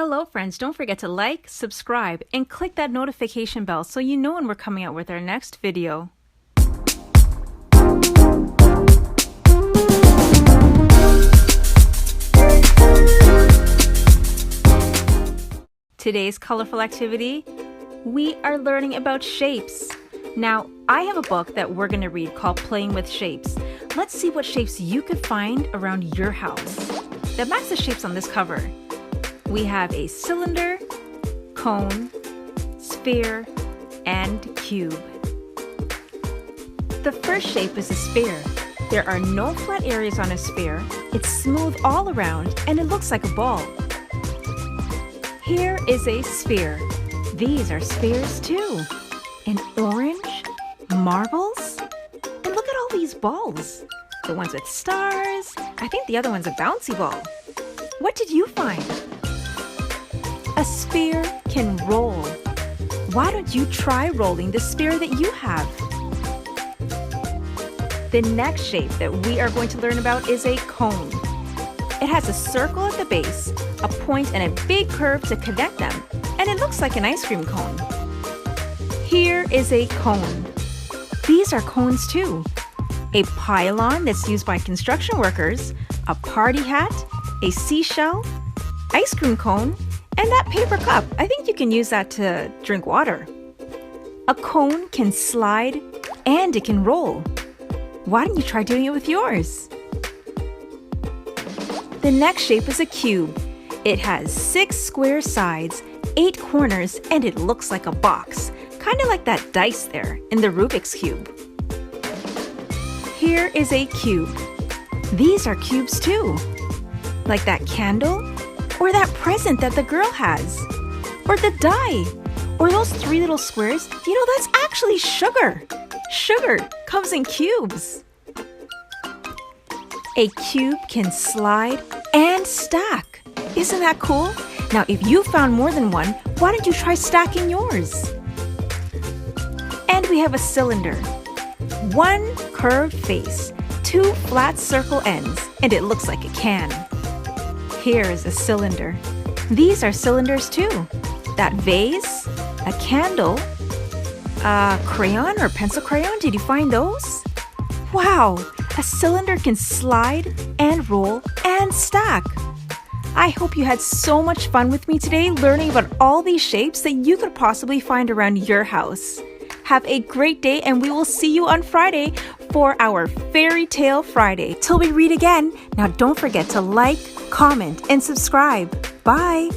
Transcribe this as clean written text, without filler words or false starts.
Hello friends, don't forget to like, subscribe, and click that notification bell so you know when we're coming out with our next video. Today's colorful activity, we are learning about shapes. Now, I have a book that we're going to read called Playing with Shapes. Let's see what shapes you could find around your house. The match the shapes on this cover. We have a cylinder, cone, sphere, and cube. The first shape is a sphere. There are no flat areas on a sphere. It's smooth all around and it looks like a ball. Here is a sphere. These are spheres too. An orange, marbles, and look at all these balls. The ones with stars. I think the other one's a bouncy ball. What did you find? A sphere can roll. Why don't you try rolling the sphere that you have? The next shape that we are going to learn about is a cone. It has a circle at the base, a point, and a big curve to connect them, and it looks like an ice cream cone. Here is a cone. These are cones too. A pylon that's used by construction workers, a party hat, a seashell, ice cream cone, and that paper cup. I think you can use that to drink water. A cone can slide and it can roll. Why don't you try doing it with yours? The next shape is a cube. It has 6 square sides, 8 corners, and it looks like a box, kind of like that dice there in the Rubik's Cube. Here is a cube. These are cubes too, like that candle, or that present that the girl has, or the die, or those 3 little squares. You know, that's actually sugar. Sugar comes in cubes. A cube can slide and stack. Isn't that cool? Now, if you found more than one, why don't you try stacking yours? And we have a cylinder. 1 curved face, 2 flat circle ends, and it looks like a can. Here is a cylinder. These are cylinders too. That vase, a candle, a crayon or pencil crayon, did you find those? Wow, a cylinder can slide and roll and stack. I hope you had so much fun with me today learning about all these shapes that you could possibly find around your house. Have a great day and we will see you on Friday for our Fairy Tale Friday. Till we read again, now don't forget to like, comment, and subscribe. Bye!